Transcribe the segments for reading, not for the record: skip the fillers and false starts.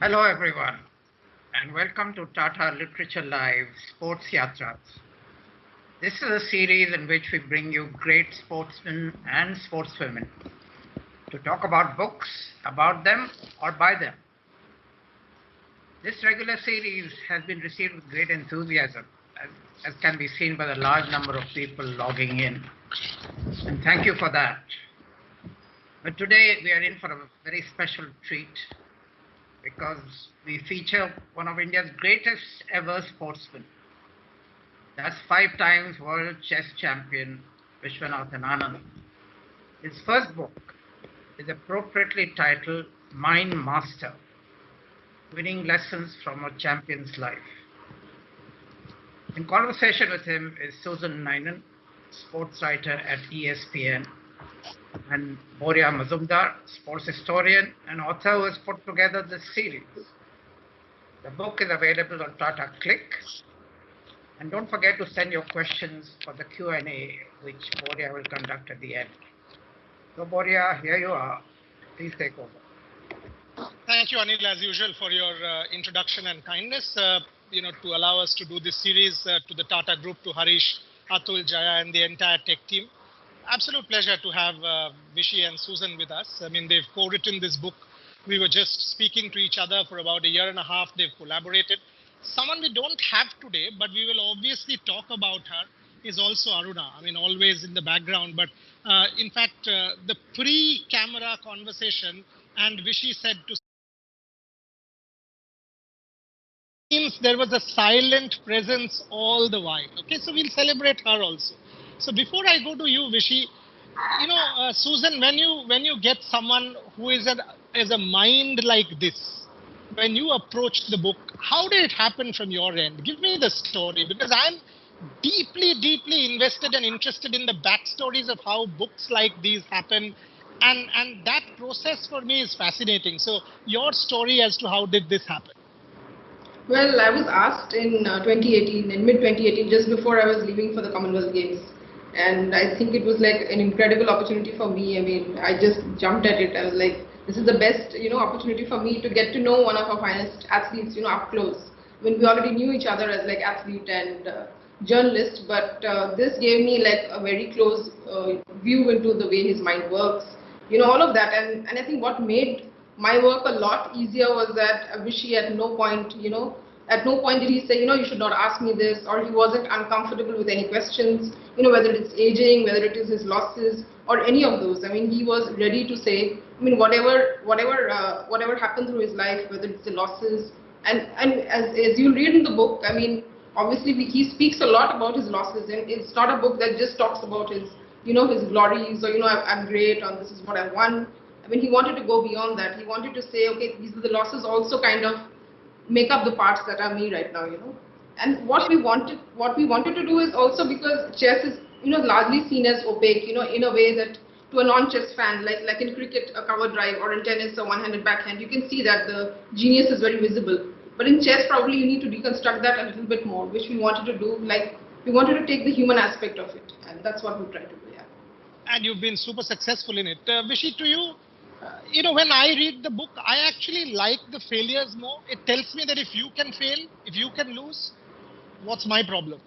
Hello everyone and welcome to Tata Literature Live Sports Yatras. This is a series in which we bring you great sportsmen and sportswomen to talk about books, about them or by them. This regular series has been received with great enthusiasm as can be seen by the large number of people logging in, and thank you for that. But today we are in for a very special treat because we feature one of India's greatest ever sportsmen. That's 5 times world chess champion Viswanathan Anand. His first book is appropriately titled Mind Master, Winning Lessons from a Champion's Life. In conversation with him is Susan Ninan, sports writer at ESPN, and Boria Majumdar, sports historian and author who has put together this series. The book is available on Tata Click, and don't forget to send your questions for the Q&A, which Boria will conduct at the end. So Boria, here you are. Please take over. Thank you, Anil, as usual, for your introduction and kindness. To allow us to do this series to the Tata Group, to Harish, Atul, Jaya, and the entire tech team. Absolute pleasure to have Vishy and Susan with us. I mean, they've co-written this book. We were just speaking to each other for about a year and a half. They've collaborated. Someone we don't have today, but we will obviously talk about her, is also Aruna. I mean, always in the background. But in fact, the pre-camera conversation, and Vishy said to means there was a silent presence all the while. Okay, so we'll celebrate her also. So before I go to you, Vishy, Susan, when you get someone who is a mind like this, when you approached the book, how did it happen from your end? Give me the story, because I'm deeply invested and interested in the backstories of how books like these happen, and that process for me is fascinating. So your story as to how did this happen? Well, I was asked in 2018, in mid-2018, just before I was leaving for the Commonwealth Games. And I think it was like an incredible opportunity for me. I mean, I just jumped at it. I was like, this is the best, opportunity for me to get to know one of our finest athletes, up close. I mean, we already knew each other as like athlete and journalist, but this gave me like a very close view into the way his mind works, all of that. And I think what made my work a lot easier was that Vishy at no point, at no point did he say, you should not ask me this, or he wasn't uncomfortable with any questions, whether it's aging, whether it is his losses, or any of those. I mean, he was ready to say, I mean, whatever happened through his life, whether it's the losses, and as you read in the book, I mean, obviously he speaks a lot about his losses, and it's not a book that just talks about his, his glories, or, I'm great, or this is what I won. I mean, he wanted to go beyond that. He wanted to say, okay, these are the losses also kind of make up the parts that are me right now, And what we wanted to do is also, because chess is, largely seen as opaque, in a way that to a non-chess fan, like in cricket, a cover drive, or in tennis, a one-handed backhand, you can see that the genius is very visible. But in chess, probably you need to deconstruct that a little bit more, which we wanted to do. Like, we wanted to take the human aspect of it, and that's what we tried to do. Yeah. And you've been super successful in it. Vishy, to you, when I read the book, I actually like the failures more. It tells me that if you can fail, if you can lose, what's my problem?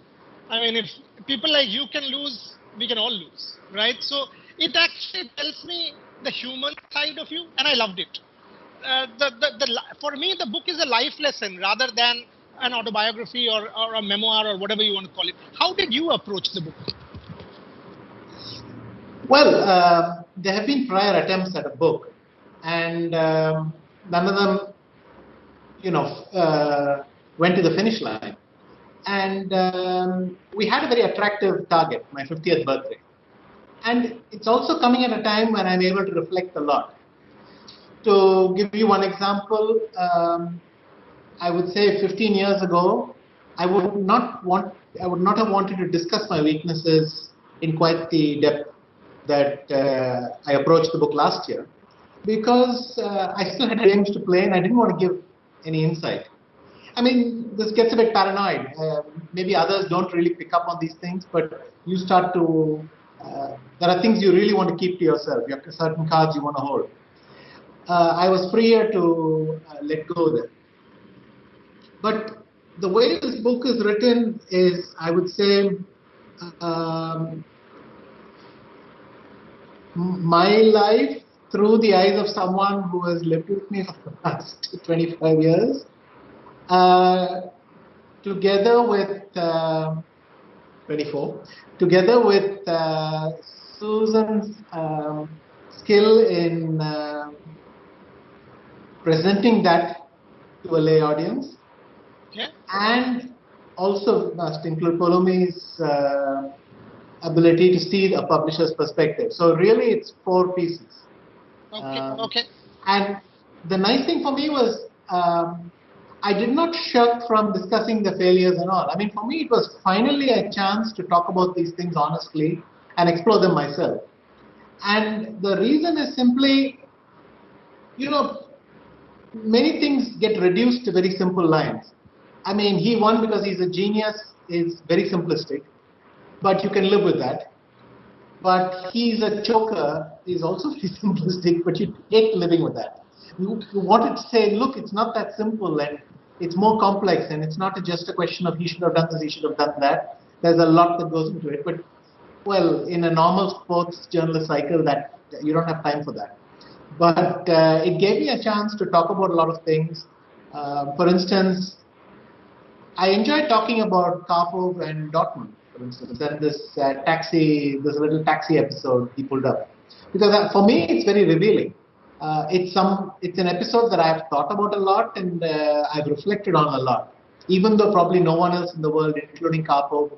I mean, if people like you can lose, we can all lose, right? So it actually tells me the human side of you, and I loved it. For me, the book is a life lesson rather than an autobiography or a memoir or whatever you want to call it. How did you approach the book? Well, there have been prior attempts at a book, and none of them, went to the finish line. And we had a very attractive target, my 50th birthday. And it's also coming at a time when I'm able to reflect a lot. To give you one example, I would say 15 years ago, I would not have wanted to discuss my weaknesses in quite the depth that I approached the book last year, because I still had games to play and I didn't want to give any insight. I mean, this gets a bit paranoid. Maybe others don't really pick up on these things, but you start to, there are things you really want to keep to yourself. You have certain cards you want to hold. I was freer to let go there. But the way this book is written is, I would say, um, my life through the eyes of someone who has lived with me for the past 25 years, uh, together with 24, together with Susan's skill in presenting that to a lay audience, Yeah. and also must include Polomi's ability to see a publisher's perspective. So really, it's 4 pieces. Okay. And the nice thing for me was I did not shirk from discussing the failures and all. I mean, for me, it was finally a chance to talk about these things honestly and explore them myself. And the reason is simply, you know, many things get reduced to very simple lines. I mean, he won because he's a genius is very simplistic, but you can live with that. But he's a choker is also very simplistic, but you hate living with that. You wanted to say, look, it's not that simple and it's more complex and it's not just a question of he should have done this, he should have done that. There's a lot that goes into it. But, well, in a normal sports journalist cycle, that you don't have time for that. But it gave me a chance to talk about a lot of things. For instance, I enjoyed talking about Karpov and Dortmund, for instance, and this little taxi episode he pulled up, because for me it's very revealing. It's an episode that I've thought about a lot and I've reflected on a lot, even though probably no one else in the world, including Karpov,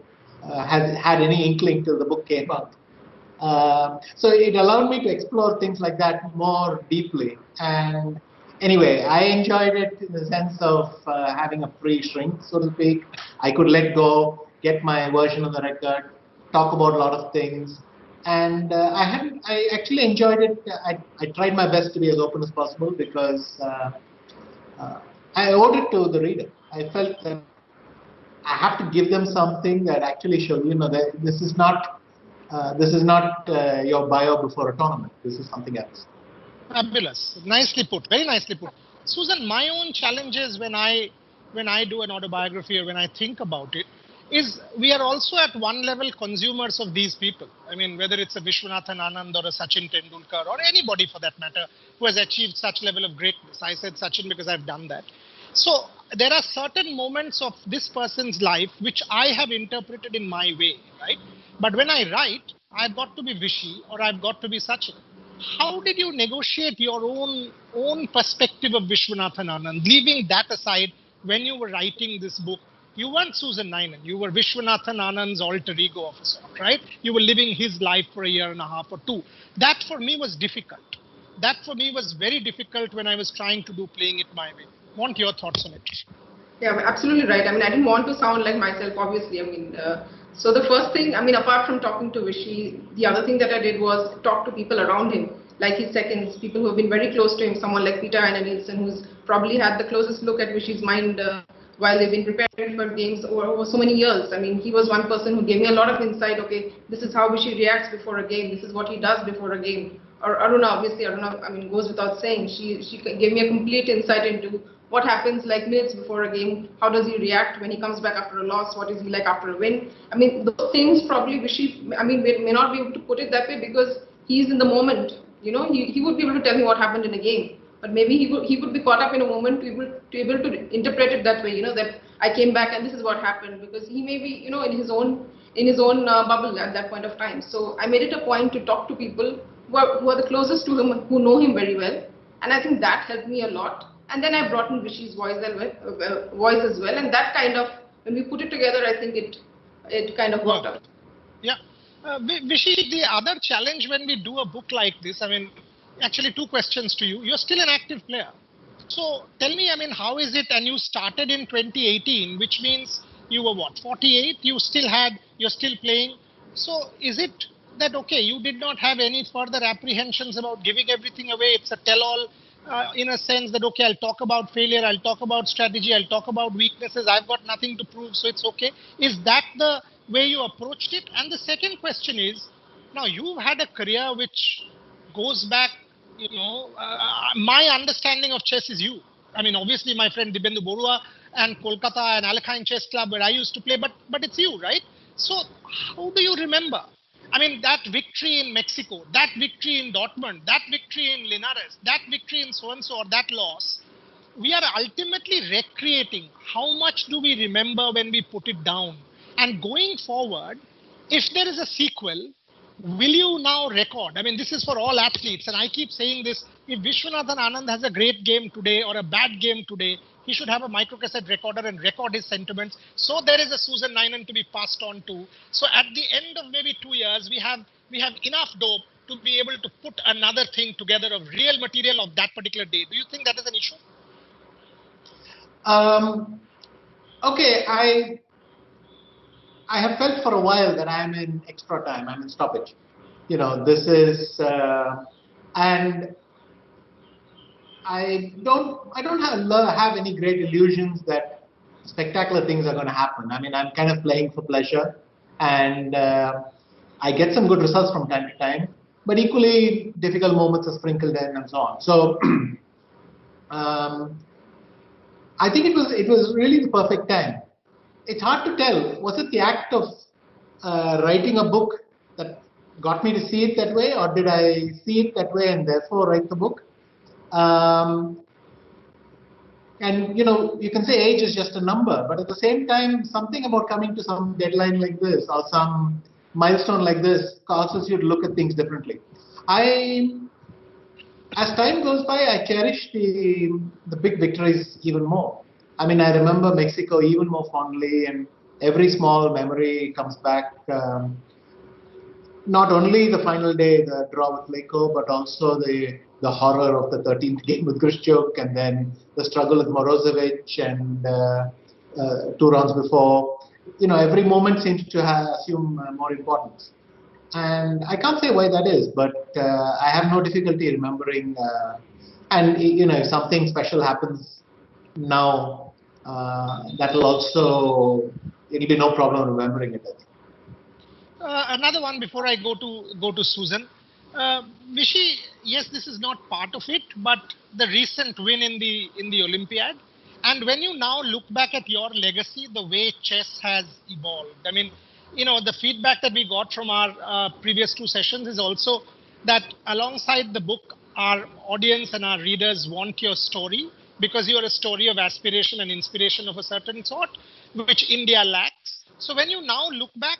has had any inkling till the book came out. So it allowed me to explore things like that more deeply. And anyway, I enjoyed it in the sense of having a free shrink, so to speak. I could let go, get my version of the record, talk about a lot of things. And I actually enjoyed it. I tried my best to be as open as possible because I owed it to the reader. I felt that I have to give them something that actually shows, that this is not your bio before a tournament. This is something else. Fabulous. Nicely put. Very nicely put. Susan, my own challenges when I do an autobiography or when I think about it is we are also at one level consumers of these people. I mean, whether it's a Viswanathan, Anand, or a Sachin Tendulkar, or anybody for that matter who has achieved such level of greatness. I said Sachin because I've done that. So there are certain moments of this person's life which I have interpreted in my way, right? But when I write, I've got to be Vishy or I've got to be Sachin. How did you negotiate your own perspective of Viswanathan Anand, leaving that aside when you were writing this book? You weren't Susan Ninan. You were Viswanathan Anand's alter ego of a sort, right? You were living his life for a year and a half or two. That for me was difficult. That for me was very difficult when I was trying to do playing it my way. Want your thoughts on it? Yeah, absolutely right. I mean, I didn't want to sound like myself, obviously. I mean, so the first thing, I mean, apart from talking to Vishy, the other thing that I did was talk to people around him, like his seconds, people who have been very close to him, someone like Peter Nielsen, who's probably had the closest look at Vishy's mind while they've been preparing for games over so many years. I mean, he was one person who gave me a lot of insight. Okay, this is how Vishy reacts before a game. This is what he does before a game. Or Aruna, obviously, Aruna, I mean, goes without saying. She gave me a complete insight into what happens like minutes before a game, how does he react when he comes back after a loss, what is he like after a win. I mean, those things probably Vishy, I mean, may not be able to put it that way because he's in the moment. He would be able to tell me what happened in a game, but maybe he would be caught up in a moment to able to interpret it that way, that I came back and this is what happened, because he may be, in his own bubble at that point of time. So I made it a point to talk to people who are the closest to him, who know him very well, and I think that helped me a lot. And then I brought in Vishy's voice as well, and that kind of, when we put it together, I think it kind of worked out. Yeah. Vishy, the other challenge when we do a book like this, I mean, actually 2 questions to you. You're still an active player. So tell me, I mean, how is it? And you started in 2018, which means you were what, 48? You're still playing. So is it that, okay, you did not have any further apprehensions about giving everything away? It's a tell-all in a sense that, okay, I'll talk about failure, I'll talk about strategy, I'll talk about weaknesses, I've got nothing to prove, so it's okay. Is that the way you approached it? And the second question is, now you've had a career which goes back My understanding of chess is you. I mean, obviously, my friend Dibendu Borua and Kolkata and Alakine Chess Club where I used to play, but it's you, right? So, how do you remember? I mean, that victory in Mexico, that victory in Dortmund, that victory in Linares, that victory in so and so, or that loss, we are ultimately recreating. How much do we remember when we put it down? And going forward, if there is a sequel, will you now record? I mean, this is for all athletes, and I keep saying this. If Viswanathan Anand has a great game today or a bad game today, he should have a microcassette recorder and record his sentiments. So there is a Susan Ninan to be passed on to. So at the end of maybe 2 years, we have enough dope to be able to put another thing together of real material of that particular day. Do you think that is an issue? Okay, I have felt for a while that I am in extra time. I'm in stoppage. This is, and I don't have any great illusions that spectacular things are going to happen. I mean, I'm kind of playing for pleasure, and I get some good results from time to time, but equally difficult moments are sprinkled in and so on. So I think it was really the perfect time. It's hard to tell. Was it the act of writing a book that got me to see it that way, or did I see it that way and therefore write the book? And you can say age is just a number, but at the same time, something about coming to some deadline like this or some milestone like this causes you to look at things differently. As time goes by, I cherish the big victories even more. I mean, I remember Mexico even more fondly, and every small memory comes back. Not only the final day, the draw with Leko, but also the horror of the 13th game with Grishchuk, and then the struggle with Morozovic, and 2 rounds before. Every moment seems to assume more importance. And I can't say why that is, but I have no difficulty remembering. And if something special happens now, that'll also, it'll be no problem remembering it. Another one before I go to Susan. Vishy, yes, this is not part of it, but the recent win in the Olympiad. And when you now look back at your legacy, the way chess has evolved. I mean, the feedback that we got from our previous 2 sessions is also that alongside the book, our audience and our readers want your story, because you are a story of aspiration and inspiration of a certain sort, which India lacks. So when you now look back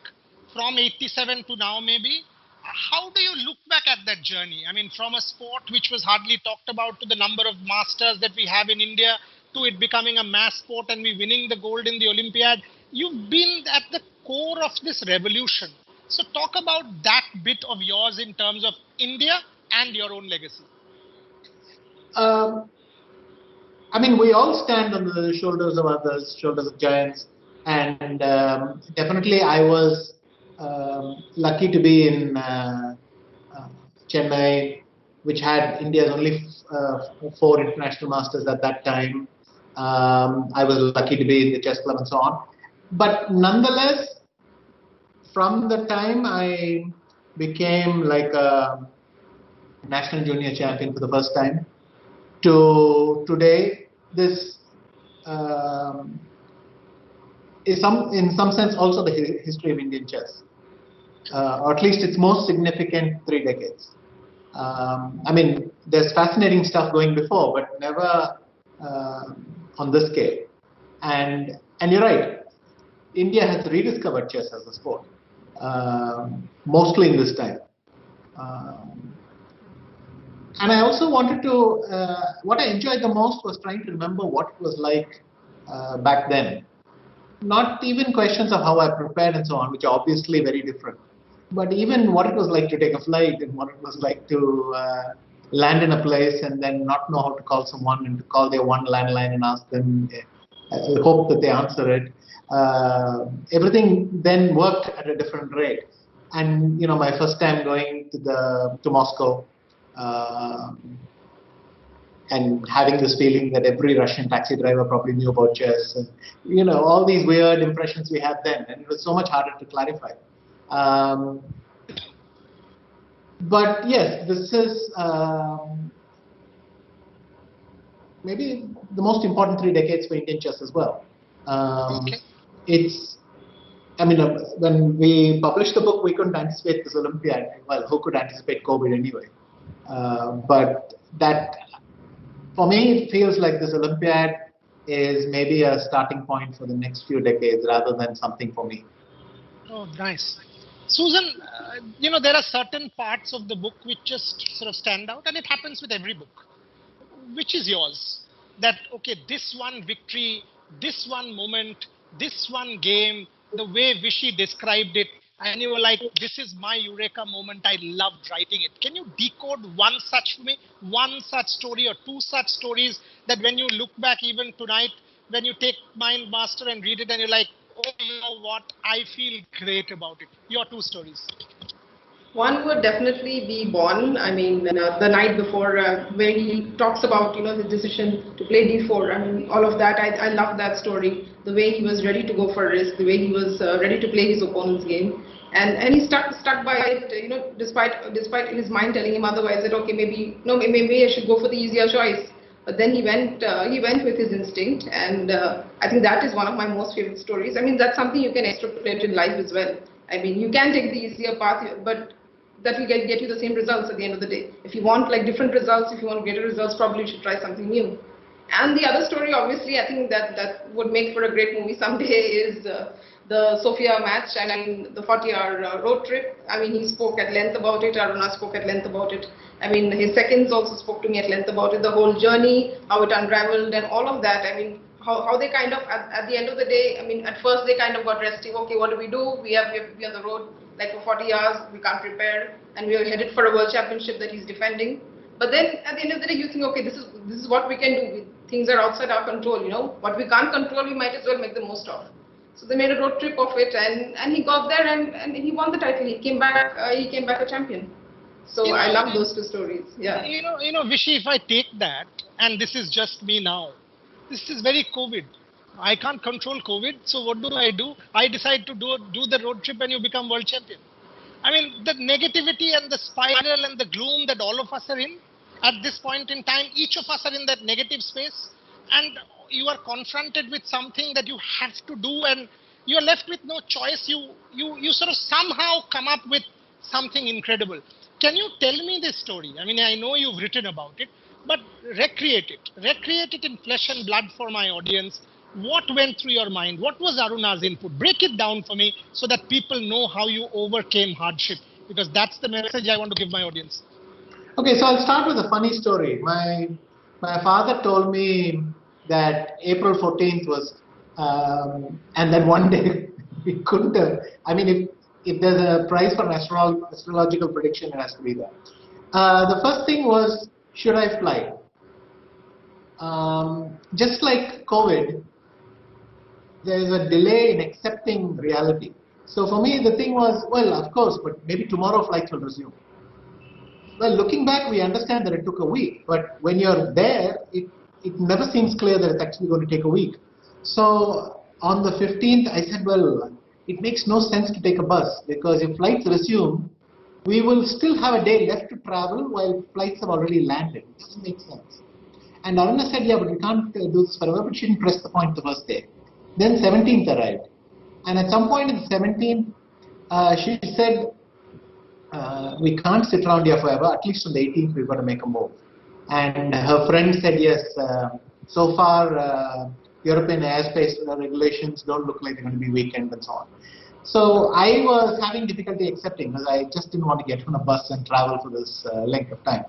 from 87 to now, maybe, how do you look back at that journey? I mean, from a sport which was hardly talked about to the number of masters that we have in India, to it becoming a mass sport and we winning the gold in the Olympiad. You've been at the core of this revolution. So talk about that bit of yours in terms of India and your own legacy. I mean, we all stand on the shoulders of others, shoulders of giants, and definitely I was lucky to be in Chennai, which had India's only 4 international masters at that time. I was lucky to be in the chess club and so on. But nonetheless, from the time I became like a national junior champion for the first time to today, this is in some sense also the history of Indian chess, or at least its most significant 3 decades. I mean, there's fascinating stuff going before, but never on this scale. And you're right, India has rediscovered chess as a sport, mostly in this time. And I also wanted to, what I enjoyed the most was trying to remember what it was like back then. Not even questions of how I prepared and so on, which are obviously very different, but even what it was like to take a flight and what it was like to land in a place and then not know how to call someone and to call their one landline and ask them, hope that they answer it. Everything then worked at a different rate. And my first time going to Moscow, and having this feeling that every Russian taxi driver probably knew about chess, and all these weird impressions we had then, and it was so much harder to clarify. But yes, this is maybe the most important 3 decades for Indian chess as well. Okay. It's, I mean, when we published the book, we couldn't anticipate this Olympiad. Well, who could anticipate COVID anyway? But that, for me, it feels like this Olympiad is maybe a starting point for the next few decades rather than something for me. Oh, nice. Susan, there are certain parts of the book which just sort of stand out, and it happens with every book. Which is yours? That, okay, this one victory, this one moment, this one game, the way Vishy described it, and you were like, this is my eureka moment, I loved writing it. Can you decode one such for me? One such story or two such stories that when you look back even tonight, when you take Mind Master and read it and you're like, oh, you know what, I feel great about it. Your two stories. One would definitely be Born. I mean, the night before, where he talks about his decision to play d4. I mean, all of that. I love that story. The way he was ready to go for risk, the way he was ready to play his opponent's game, and he stuck by it. Despite his mind telling him otherwise, that okay, maybe I should go for the easier choice. But then he went with his instinct, and I think that is one of my most favorite stories. I mean, that's something you can extrapolate in life as well. I mean, you can take the easier path, but that will get you the same results at the end of the day. If you want like different results, if you want greater results, probably you should try something new. And the other story, obviously, I think that would make for a great movie someday is the Sofia match. I mean, the 40-hour road trip. I mean, he spoke at length about it. Aruna spoke at length about it. I mean, his seconds also spoke to me at length about it. The whole journey, how it unraveled, and all of that. I mean, how they kind of at the end of the day. I mean, at first they kind of got restive. Okay, what do? We have to be on the road like for 40 hours. We can't prepare, and we are headed for a world championship that he's defending. But then at the end of the day, you think, okay, this is what we can do. Things are outside our control. What we can't control, we might as well make the most of. So they made a road trip of it, and he got there and he won the title. He came back a champion. So I love those two stories. Yeah. Vishy, if I take that, and this is just me now, this is very COVID. I can't control COVID, so what do? I decide to do the road trip and you become world champion. I mean, the negativity and the spiral and the gloom that all of us are in at this point in time, each of us are in that negative space, and you are confronted with something that you have to do, and you're left with no choice. You sort of somehow come up with something incredible. Can you tell me this story? I mean, I know you've written about it, but recreate it in flesh and blood for my audience. What went through your mind? What was Aruna's input? Break it down for me so that people know how you overcame hardship, because that's the message I want to give my audience. Okay, so I'll start with a funny story. My father told me that April 14th was, and then one day we couldn't. I mean, if there's a prize for an astrological prediction, it has to be there. The first thing was, should I fly? Just like COVID, there is a delay in accepting reality. So for me, the thing was, well, of course, but maybe tomorrow flights will resume. Well, looking back, we understand that it took a week, but when you're there, it never seems clear that it's actually going to take a week. So on the 15th, I said, well, it makes no sense to take a bus, because if flights resume, we will still have a day left to travel while flights have already landed. It doesn't make sense. And Aruna said, yeah, but we can't do this forever, but she didn't press the point the first day. Then 17th arrived. And at some point in the 17th, she said, we can't sit around here forever. At least on the 18th, we've got to make a move. And her friend said, yes, so far, European airspace regulations don't look like they're going to be weekend and so on. So I was having difficulty accepting, because I just didn't want to get on a bus and travel for this length of time.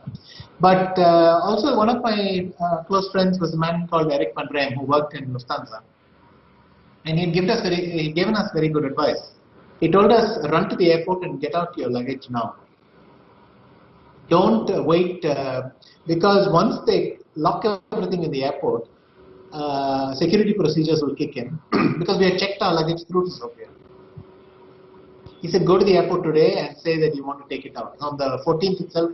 But also one of my close friends was a man called Eric Van Rijn, who worked in Lufthansa. And he'd given us very good advice. He told us, run to the airport and get out your luggage now. Don't wait, because once they lock everything in the airport, security procedures will kick in, because we had checked our luggage through to Sofia. He said, go to the airport today and say that you want to take it out. On the 14th itself,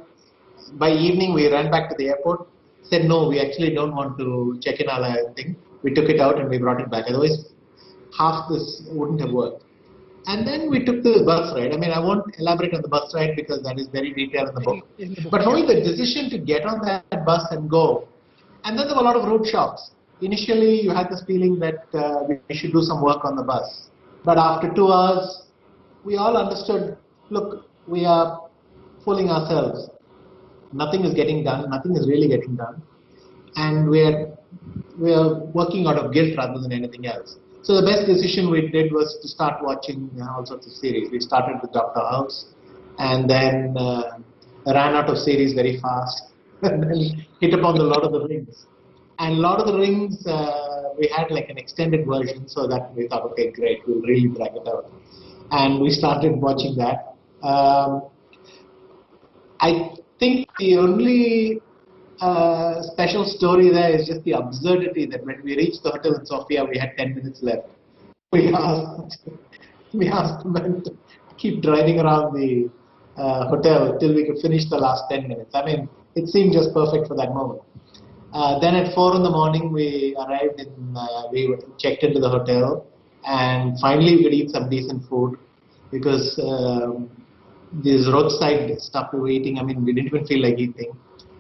by evening, we ran back to the airport, said, no, we actually don't want to check in our thing. We took it out and we brought it back. Otherwise, half this wouldn't have worked. And then we took the bus ride. I mean, I won't elaborate on the bus ride because that is very detailed in the book. But for me, the decision to get on that bus and go, and then there were a lot of road shocks. Initially, you had this feeling that we should do some work on the bus. But after 2 hours, we all understood, look, we are fooling ourselves. Nothing is getting done. Nothing is really getting done. And we are working out of guilt rather than anything else. So the best decision we did was to start watching all sorts of series. We started with Dr. House and then ran out of series very fast and then hit upon the Lord of the Rings. And Lord of the Rings, we had like an extended version so that we thought, okay, great, we'll really drag it out. And we started watching that. I think the only special story there is just the absurdity that when we reached the hotel in Sofia, we had 10 minutes left. We asked the men to keep driving around the hotel till we could finish the last 10 minutes. I mean, it seemed just perfect for that moment. Then at 4 in the morning, we arrived we checked into the hotel, and finally we could eat some decent food because this roadside stuff we were eating, I mean, we didn't even feel like eating.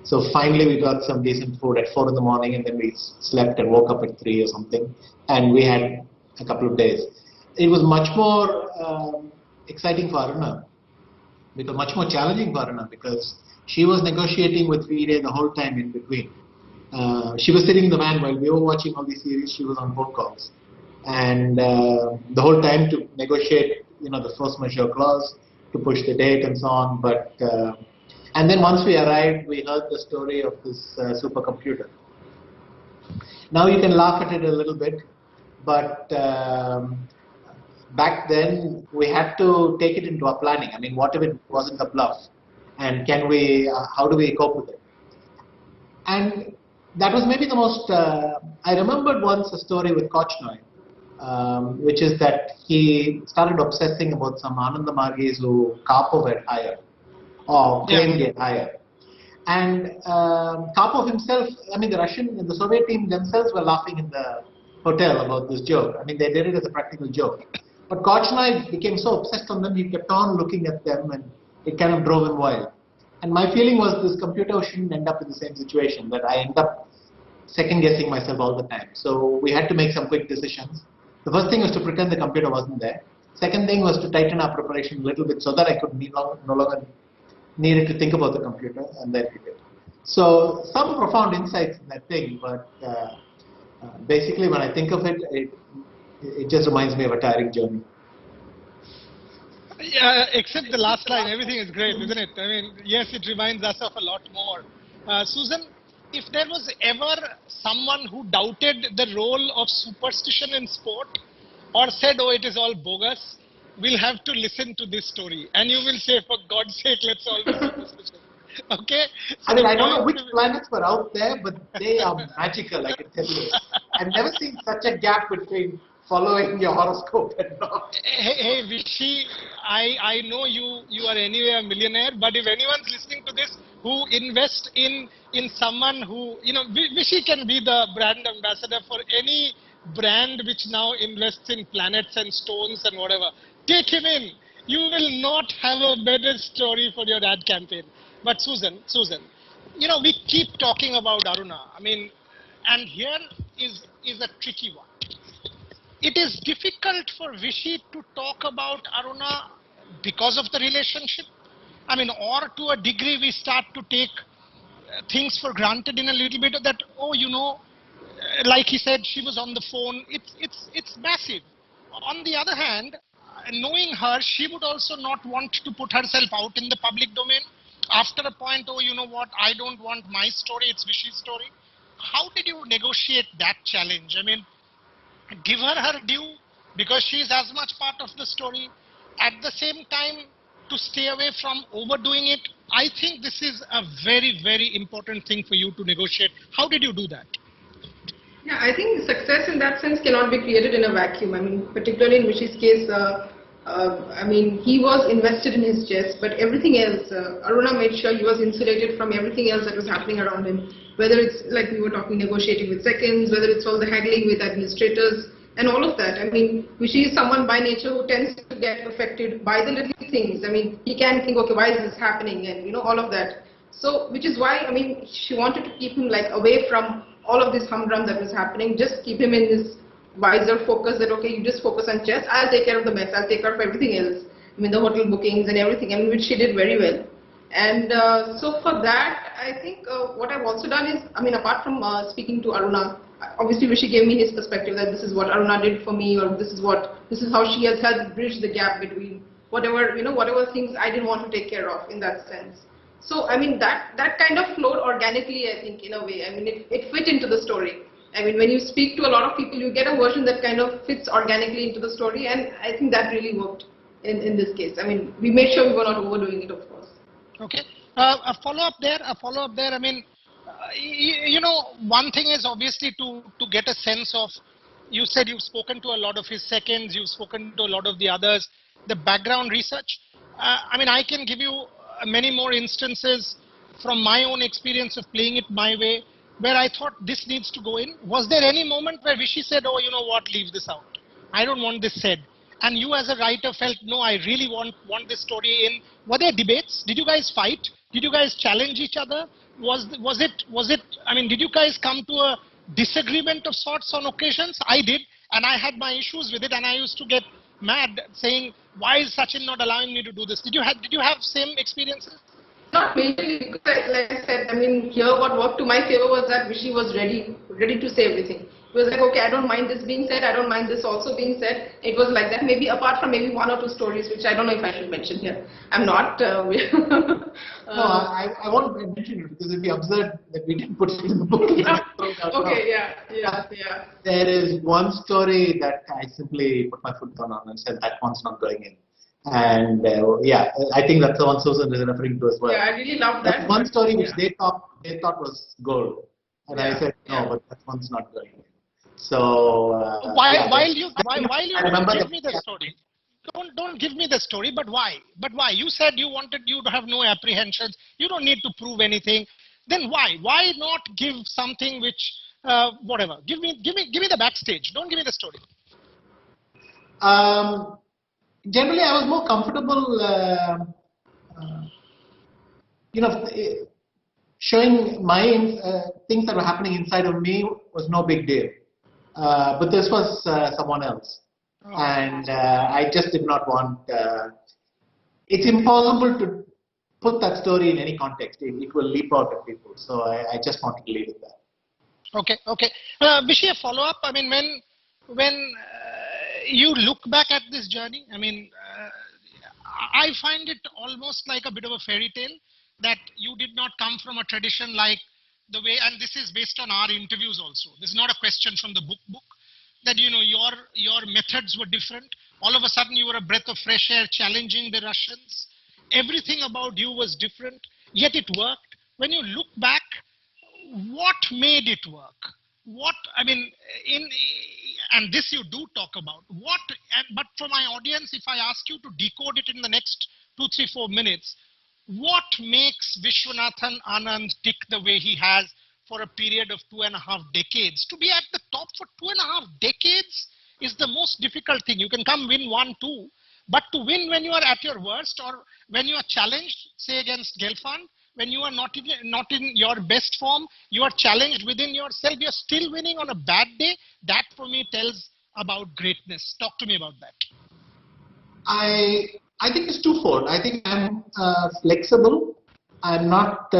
So finally we got some decent food at 4 in the morning, and then we slept and woke up at 3 or something, and we had a couple of days. It was much more exciting for Aruna, because much more challenging for Aruna, because she was negotiating with VDA the whole time in between. She was sitting in the van while we were watching all these series. She was on phone calls, and the whole time to negotiate, the force majeure clause, to push the date and so on. But and then once we arrived, we heard the story of this supercomputer. Now you can laugh at it a little bit, but back then we had to take it into our planning. I mean, what if it wasn't a bluff? And how do we cope with it? And that was maybe the most, I remembered once a story with Kochnoi, which is that he started obsessing about some Anand Margis who Karpov had hired, or claimed he had hired. And Karpov himself, I mean, the Soviet team themselves were laughing in the hotel about this joke. I mean, they did it as a practical joke. But Kochnoi became so obsessed on them, he kept on looking at them, and it kind of drove him wild. And my feeling was this computer shouldn't end up in the same situation, that I end up second-guessing myself all the time. So we had to make some quick decisions. The first thing was to pretend the computer wasn't there. Second thing was to tighten our preparation a little bit so that I could no longer needed to think about the computer, and then we did. So some profound insights in that thing, but basically when I think of it, it just reminds me of a tiring journey. Yeah, except the last line, everything is great, isn't it? I mean, yes, it reminds us of a lot more. Susan, if there was ever someone who doubted the role of superstition in sport, or said, oh, it is all bogus, we'll have to listen to this story. And you will say, for God's sake, let's all be superstitious. Okay? So I mean, I don't know which planets were out there, but they are magical, I can tell you. I've never seen such a gap between following your horoscope and not. Hey, Vishy, I know you are anyway a millionaire, but if anyone's listening to this who invest in someone who, Vishy can be the brand ambassador for any brand which now invests in planets and stones and whatever. Take him in. You will not have a better story for your ad campaign. But Susan, we keep talking about Aruna. I mean, and here is a tricky one. It is difficult for Vishy to talk about Aruna because of the relationship. I mean, or to a degree we start to take things for granted in a little bit of that, like he said, she was on the phone. It's massive. On the other hand, knowing her, she would also not want to put herself out in the public domain. After a point, I don't want my story, it's Vishy's story. How did you negotiate that challenge? I mean, give her due because she is as much part of the story. At the same time, to stay away from overdoing it. I think this is a very, very important thing for you to negotiate. How did you do that? Yeah, I think success in that sense cannot be created in a vacuum. I mean, particularly in Vishy's case, he was invested in his chess, but everything else, Aruna made sure he was insulated from everything else that was happening around him. Whether it's like we were talking, negotiating with seconds, whether it's all the haggling with administrators, and all of that. I mean, she is someone by nature who tends to get affected by the little things. I mean, he can think, okay, why is this happening, and all of that. So, which is why, I mean, she wanted to keep him like away from all of this humdrum that was happening. Just keep him in this wiser focus that, okay, you just focus on chess. I'll take care of the mess. I'll take care of everything else. I mean, the hotel bookings and everything, I mean, which she did very well. And so for that, I think what I've also done is, I mean, apart from speaking to Aruna, obviously Rishi gave me his perspective that this is what Aruna did for me, or this is how she has helped bridge the gap between whatever, whatever things I didn't want to take care of in that sense. So, I mean, that kind of flowed organically, I think, in a way. I mean, it fit into the story. I mean, when you speak to a lot of people, you get a version that kind of fits organically into the story, and I think that really worked in this case. I mean, we made sure we were not overdoing it, of course. Okay. A follow-up there. I mean, one thing is obviously to get a sense of, you said you've spoken to a lot of his seconds, you've spoken to a lot of the others, the background research. I mean, I can give you many more instances from my own experience of playing it my way, where I thought this needs to go in. Was there any moment where Vishy said, oh, you know what, leave this out, I don't want this said? And you as a writer felt, no, I really want this story in. Were there debates? Did you guys fight? Did you guys challenge each other? Was it, I mean, did you guys come to a disagreement of sorts on occasions? I did, and I had my issues with it, and I used to get mad saying, why is Sachin not allowing me to do this? Did you have same experiences? Not majorly, because like I said, I mean, here what worked to my favor was that Vishy was ready to say everything. It was like, okay, I don't mind this being said, I don't mind this also being said. It was like that, maybe apart from maybe one or two stories, which I don't know if I should mention here. I'm not. No, I won't mention it because it'd be absurd that we didn't put it in the book. Okay, yeah. There is one story that I simply put my foot on and said that one's not going in. And I think that's the one Susan is referring to as well. Yeah, I really love that. That's one story which they thought was gold, and I said no, but that one's not going in. So while you don't give me the story, don't give me the story. But why? You said you to have no apprehensions. You don't need to prove anything. Then why? Why not give something which whatever? Give me the backstage. Don't give me the story. Generally, I was more comfortable, showing my things that were happening inside of me was no big deal. But this was someone else. Oh. And I just did not want... it's impossible to put that story in any context. It will leap out at people. So I just wanted to leave it there. Okay. Vishy, a follow-up. I mean, when you look back at this journey, I mean, I find it almost like a bit of a fairy tale that you did not come from a tradition like the way, and this is based on our interviews also. This is not a question from the book, that, your methods were different. All of a sudden, you were a breath of fresh air challenging the Russians. Everything about you was different, yet it worked. When you look back, what made it work? And this you do talk about. But for my audience, if I ask you to decode it in the next 2, 3, 4 minutes, what makes Viswanathan Anand tick the way he has for a period of 2.5 decades? To be at the top for 2.5 decades is the most difficult thing. You can come win 1, 2, but to win when you are at your worst, or when you are challenged, say against Gelfand, when you are not in your best form, you are challenged within yourself, you're still winning on a bad day. That for me tells about greatness. Talk to me about that. I think it's twofold. I think I'm flexible. I'm not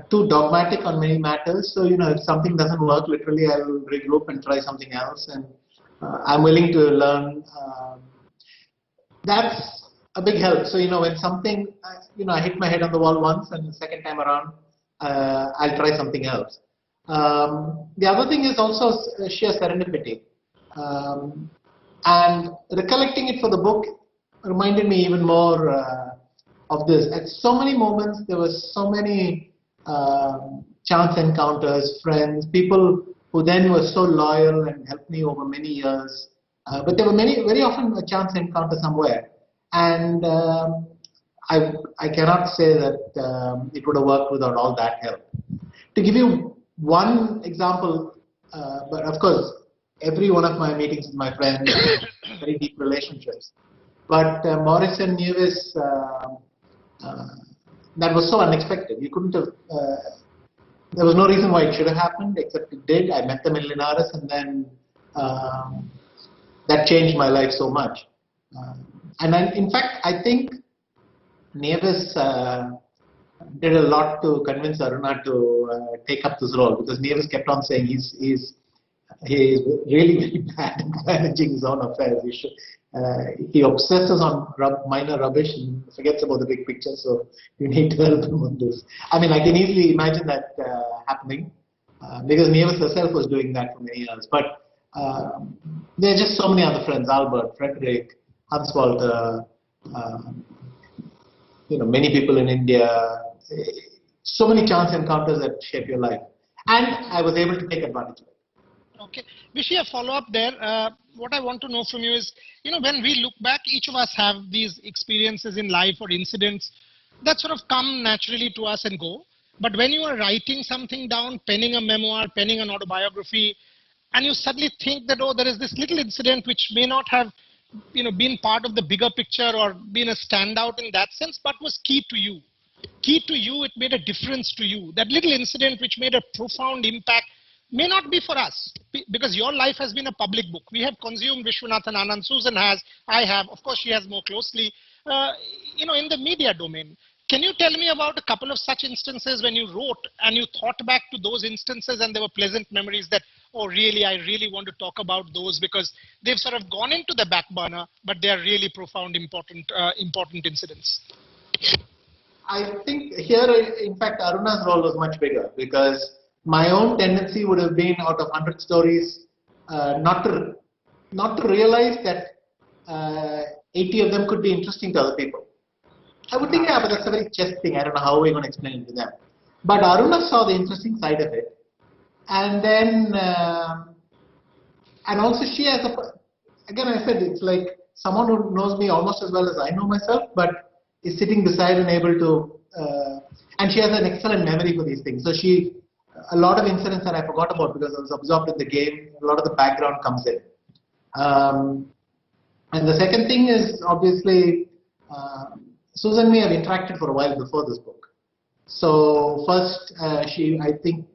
too dogmatic on many matters. So, if something doesn't work, literally I'll regroup and try something else. And I'm willing to learn. That's a big help. So, when something, I hit my head on the wall once, and the second time around, I'll try something else. The other thing is also sheer serendipity. And recollecting it for the book reminded me even more of this. At so many moments, there were so many chance encounters, friends, people who then were so loyal and helped me over many years. But there were very often a chance encounter somewhere. And I cannot say that it would have worked without all that help. To give you one example, but of course, every one of my meetings with my friends, very deep relationships. But Morris and Nevis, that was so unexpected. You couldn't have. There was no reason why it should have happened, except it did. I met them in Linares, and then that changed my life so much. In fact, I think Nevis did a lot to convince Aruna to take up this role, because Nevis kept on saying he's really very bad at managing his own affairs. He obsesses on minor rubbish and forgets about the big picture, so you need to help him on this. I mean, I can easily imagine that happening, because Nevis herself was doing that for many years. But there are just so many other friends, Albert, Frederick, Hans Walter, many people in India, so many chance encounters that shape your life. And I was able to take advantage of it. Okay. Vishy, a follow-up there. What I want to know from you is, when we look back, each of us have these experiences in life or incidents that sort of come naturally to us and go. But when you are writing something down, penning a memoir, penning an autobiography, and you suddenly think that, oh, there is this little incident which may not have, been part of the bigger picture or been a standout in that sense, but was key to you. Key to you, it made a difference to you. That little incident which made a profound impact may not be for us, because your life has been a public book. We have consumed Viswanathan, Anand, Susan has, I have, of course she has more closely, in the media domain. Can you tell me about a couple of such instances when you wrote and you thought back to those instances and there were pleasant memories that, oh really, I really want to talk about those because they've sort of gone into the back burner, but they are really profound, important incidents? I think here, in fact, Aruna's role was much bigger, because my own tendency would have been, out of 100 stories, not to realize that 80 of them could be interesting to other people. I would think, yeah, but that's a very chess thing. I don't know how we're going to explain it to them. But Aruna saw the interesting side of it. And then, and also she has again, I said, it's like someone who knows me almost as well as I know myself, but is sitting beside and able to, and she has an excellent memory for these things. So a lot of incidents that I forgot about because I was absorbed in the game, a lot of the background comes in. And the second thing is, obviously, Susan and me have interacted for a while before this book. So first, I think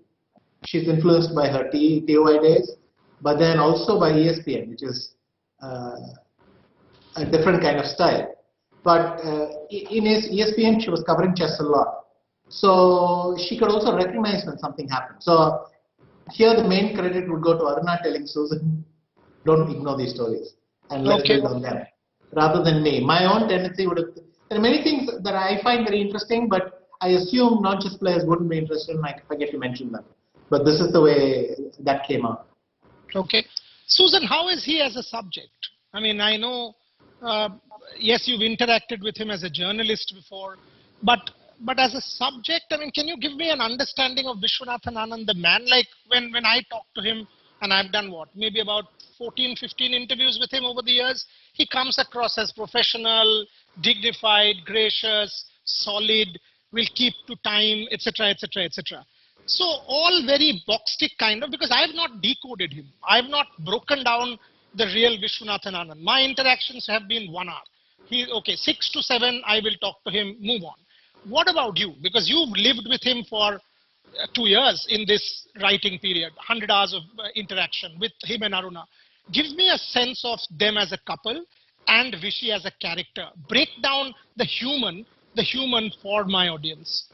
she's influenced by her TOI days, but then also by ESPN, which is a different kind of style. But in ESPN, she was covering chess a lot. So she could also recognize when something happened. So here the main credit would go to Aruna telling Susan, don't ignore these stories and let's build on them, rather than me. My own tendency would have, there are many things that I find very interesting, but I assume non-chess players wouldn't be interested and I forget to mention them. But this is the way that came out. Okay. Susan, how is he as a subject? I mean, I know, yes, you've interacted with him as a journalist before, but as a subject, I mean, can you give me an understanding of Viswanathan Anand, the man? Like when I talk to him, and I've done what, maybe about 14, 15 interviews with him over the years, he comes across as professional, dignified, gracious, solid, will keep to time, etc., etc., etc. So all very box tick kind of, because I have not decoded him. I have not broken down the real Viswanathan Anand. My interactions have been 1 hour. Okay, 6 to 7, I will talk to him, move on. What about you? Because you've lived with him for 2 years in this writing period, 100 hours of interaction with him and Aruna. Give me a sense of them as a couple and Vishy as a character. Break down the human for my audience.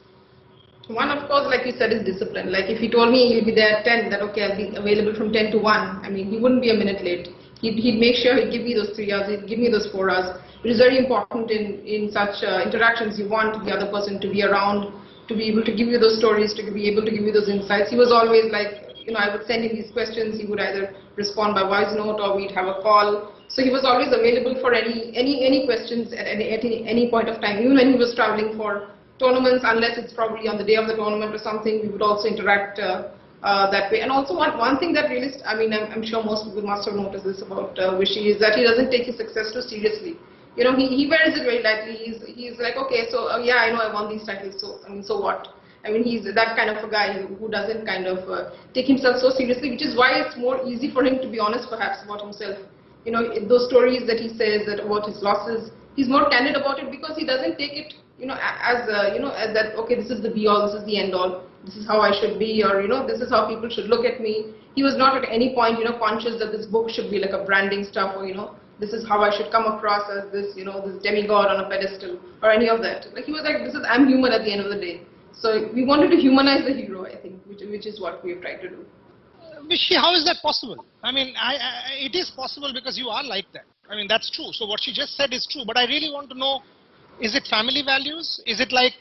One, of course, like you said, is discipline. Like if he told me he'll be there at 10, that okay, I'll be available from 10 to 1. I mean, he wouldn't be a minute late. He'd make sure he'd give me those 3 hours, he'd give me those 4 hours. It is very important in such interactions. You want the other person to be around, to be able to give you those stories, to be able to give you those insights. He was always like, I would send him these questions, he would either respond by voice note or we'd have a call. So he was always available for any questions at any point of time. Even when he was traveling for tournaments, unless it's probably on the day of the tournament or something, we would also interact that way. And also one thing that really, I'm sure most people must have noticed this about Vishy, is that he doesn't take his success too seriously. He wears it very lightly. He's like, okay, so yeah, I know I won these titles, so so what? I mean, he's that kind of a guy who doesn't kind of take himself so seriously, which is why it's more easy for him to be honest perhaps about himself. You know, those stories that he says that about his losses, he's more candid about it because he doesn't take it, you know, as as that, okay, this is the be all, this is the end all, this is how I should be, or, you know, this is how people should look at me. He was not at any point, you know, conscious that this book should be like a branding stuff, or, you know, this is how I should come across as this, you know, this demigod on a pedestal, or any of that. Like, he was like, this is, I'm human at the end of the day. So we wanted to humanize the hero, I think, which is what we have tried to do. Vishy, how is that possible? I mean, it is possible because you are like that. I mean, that's true. So what she just said is true. But I really want to know, is it family values? Is it like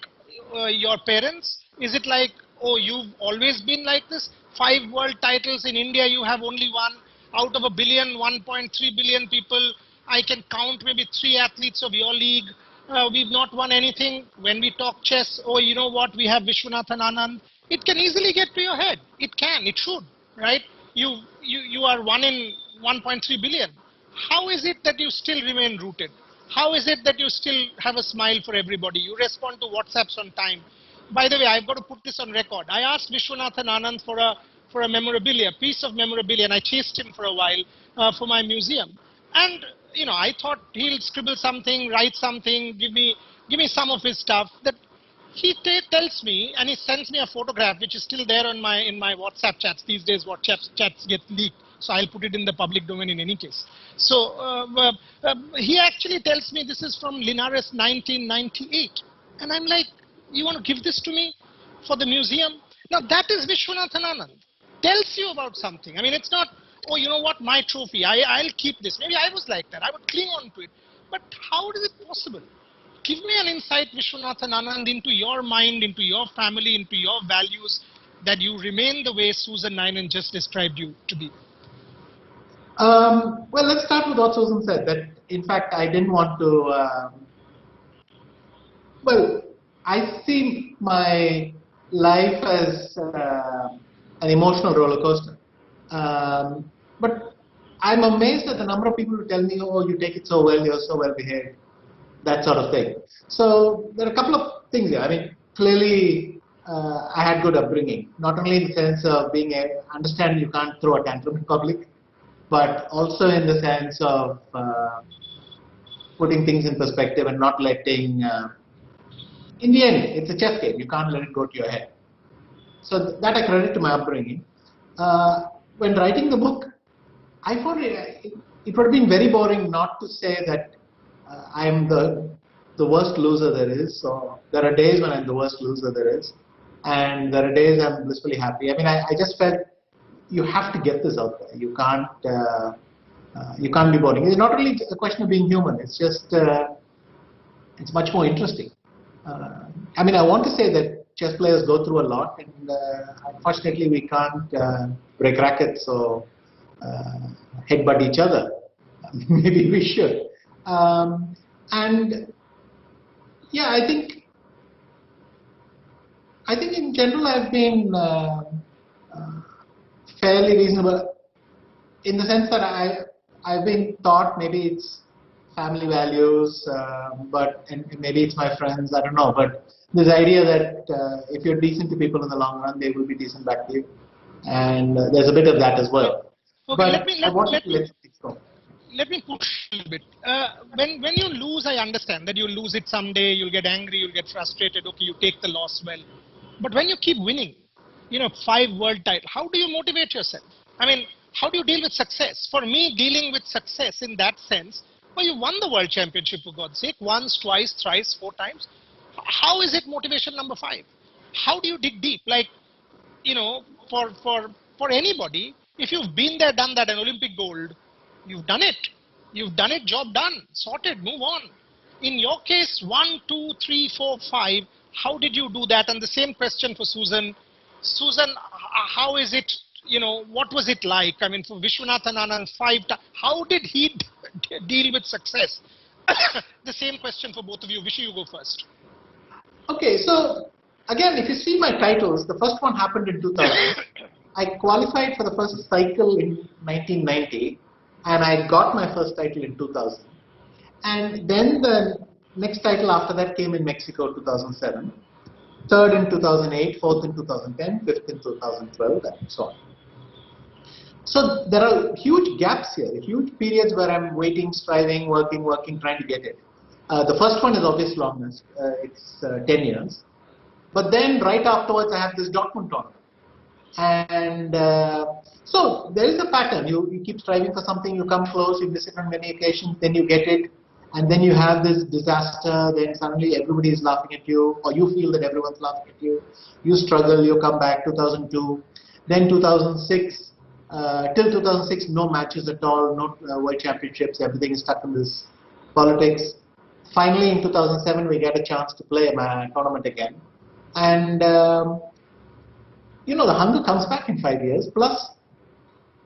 your parents? Is it like, oh, you've always been like this? 5 world titles in India, you have only one. Out of 1.3 billion people, I can count maybe 3 athletes of your league. We've not won anything. When we talk chess, oh, you know what? We have Viswanathan, Anand. It can easily get to your head. It can. It should. Right? You are 1 in 1.3 billion. How is it that you still remain rooted? How is it that you still have a smile for everybody? You respond to WhatsApps on time. By the way, I've got to put this on record. I asked Viswanathan Anand for a memorabilia, piece of memorabilia, and I chased him for a while for my museum. And you know, I thought he'll scribble something, write something, give me some of his stuff. That he tells me, and he sends me a photograph which is still there on in my WhatsApp chats. These days, WhatsApp chats get leaked, so I'll put it in the public domain in any case. So he actually tells me this is from Linares 1998, and I'm like, you want to give this to me for the museum? Now that is Viswanathan Anand. Tells you about something. I mean, it's not, oh, you know what, my trophy, I'll keep this. Maybe I was like that. I would cling on to it. But how is it possible? Give me an insight, Viswanathan Anand, into your mind, into your family, into your values, that you remain the way Susan Ninan just described you to be. Well, let's start with what Susan said, that in fact I didn't want to, well, I see my life as an emotional roller coaster. But I'm amazed at the number of people who tell me, oh, you take it so well, you're so well behaved, that sort of thing. So there are a couple of things here. I mean, clearly I had good upbringing, not only in the sense of being understand you can't throw a tantrum in public, but also in the sense of putting things in perspective and not letting, in the end, it's a chess game, you can't let it go to your head. So that I credit to my upbringing. When writing the book, I thought it would have been very boring not to say that I am the worst loser there is. So there are days when I'm the worst loser there is, and there are days I'm blissfully happy. I mean, I just felt you have to get this out there. You can't be boring. It's not only a question of being human. It's just it's much more interesting. I mean, I want to say that chess players go through a lot, and unfortunately we can't break rackets or headbutt each other. Maybe we should. And yeah, I think in general I've been fairly reasonable, in the sense that I've been taught, maybe it's family values, and maybe it's my friends, I don't know, but this idea that if you're decent to people in the long run, they will be decent back to you, and there's a bit of that as well. Okay, But let me push a little bit. When you lose, I understand that you'll lose it someday, you'll get angry, you'll get frustrated, okay, you take the loss well. But when you keep winning, 5 world titles, how do you motivate yourself? I mean, how do you deal with success? For me, dealing with success in that sense, well, you won the world championship for God's sake, once, twice, thrice, 4 times. How is it motivation number 5? How do you dig deep? Like, for anybody, if you've been there, done that, an Olympic gold, you've done it. You've done it, job done, sorted, move on. In your case, 1, 2, 3, 4, 5, how did you do that? And the same question for Susan. Susan, how is it, what was it like? I mean, for Viswanathan Anand, 5 times, how did he deal with success? The same question for both of you. Vishu, you go first. Okay, so again, if you see my titles, the first one happened in 2000. I qualified for the first cycle in 1990, and I got my first title in 2000. And then the next title after that came in Mexico, 2007. third in 2008, fourth in 2010, fifth in 2012, and so on. So there are huge gaps here, huge periods where I'm waiting, striving, working, trying to get it. The first one is obvious longness. It's 10 years. But then right afterwards, I have this Dortmund tournament. And so there is a pattern. You keep striving for something, you come close, you miss it on many occasions, then you get it. And then you have this disaster, then suddenly everybody is laughing at you, or you feel that everyone's laughing at you. You struggle, you come back, 2002. Then 2006. Till 2006, no matches at all, no World Championships, everything is stuck in this politics. Finally, in 2007, we get a chance to play a tournament again. And, the hunger comes back in 5 years, plus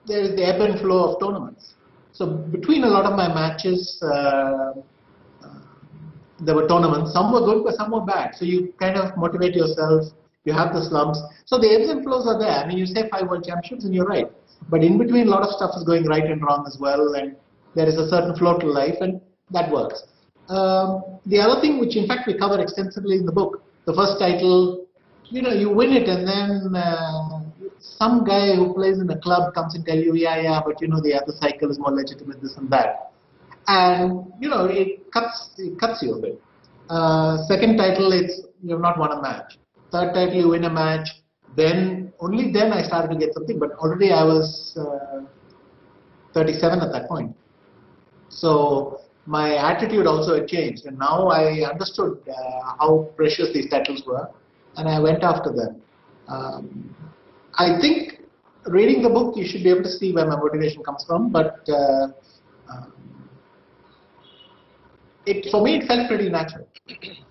there is the ebb and flow of tournaments. So between a lot of my matches, there were tournaments, some were good, but some were bad. So you kind of motivate yourself, you have the slumps. So the ebbs and flows are there. I mean, you say 5 World Championships and you're right. But in between, a lot of stuff is going right and wrong as well, and there is a certain flow to life, and that works. The other thing, which in fact we cover extensively in the book, the first title, you win it, and then some guy who plays in a club comes and tell you, yeah, but the other cycle is more legitimate, this and that. And, it cuts you a bit. Second title, you've not won a match. Third title, you win a match. Then, only then I started to get something, but already I was 37 at that point. So my attitude also had changed, and now I understood how precious these titles were, and I went after them. I think reading the book, you should be able to see where my motivation comes from, but for me, it felt pretty natural.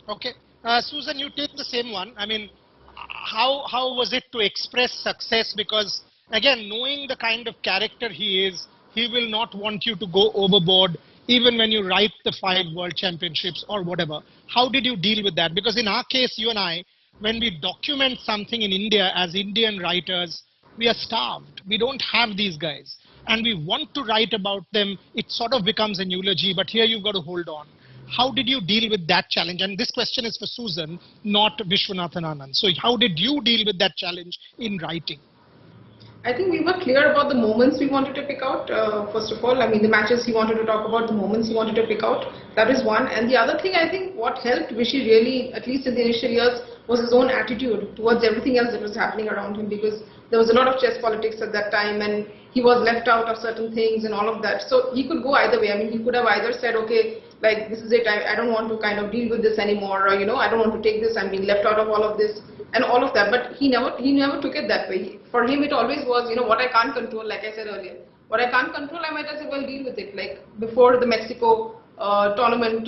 Okay. Susan, you take the same one. I mean, how was it to express success? Because again, knowing the kind of character he is, he will not want you to go overboard even when you write the 5 World Championships or whatever. How did you deal with that? Because in our case, you and I, when we document something in India as Indian writers, we are starved. We don't have these guys. And we want to write about them. It sort of becomes an eulogy, but here you've got to hold on. How did you deal with that challenge? And this question is for Susan, not Viswanathan Anand. So how did you deal with that challenge in writing? I think we were clear about the moments we wanted to pick out. First of all, I mean, the matches he wanted to talk about, the moments he wanted to pick out. That is one. And the other thing, I think what helped Vishy really, at least in the initial years, was his own attitude towards everything else that was happening around him, because there was a lot of chess politics at that time, and he was left out of certain things and all of that. So he could go either way. I mean, he could have either said, okay, like, this is it, I don't want to kind of deal with this anymore, or, I don't want to take this, I'm being left out of all of this, and all of that. But he never took it that way. For him, it always was, what I can't control, like I said earlier. What I can't control, I might as well deal with it. Like, before the Mexico tournament,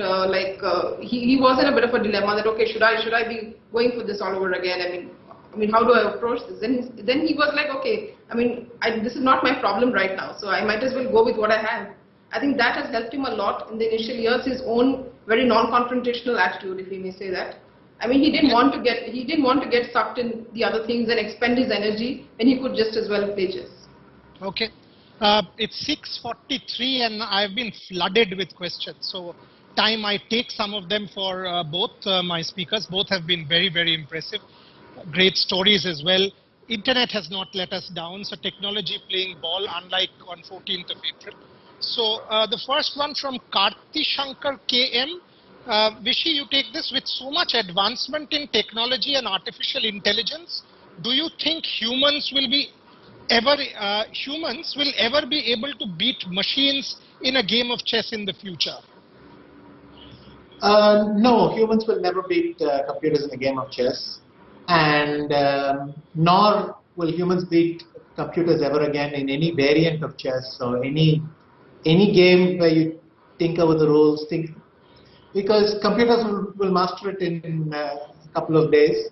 he was in a bit of a dilemma that, okay, should I be going for this all over again? I mean, how do I approach this? Then he was like, okay, this is not my problem right now, so I might as well go with what I have. I think that has helped him a lot in the initial years, his own very non-confrontational attitude, if we may say that. I mean, he didn't want to get sucked in the other things and expend his energy when he could just as well play chess. Okay. It's 6:43 and I've been flooded with questions. So time I take some of them for both my speakers. Both have been very, very impressive. Great stories as well. Internet has not let us down. So technology playing ball, unlike on 14th of April. So the first one from Karti Shankar KM. Vishy, you take this. With so much advancement in technology and artificial intelligence, do you think humans will ever be able to beat machines in a game of chess in the future? No, humans will never beat computers in a game of chess, and nor will humans beat computers ever again in any variant of chess or any game where you tinker with the rules. Because computers will master it in a couple of days,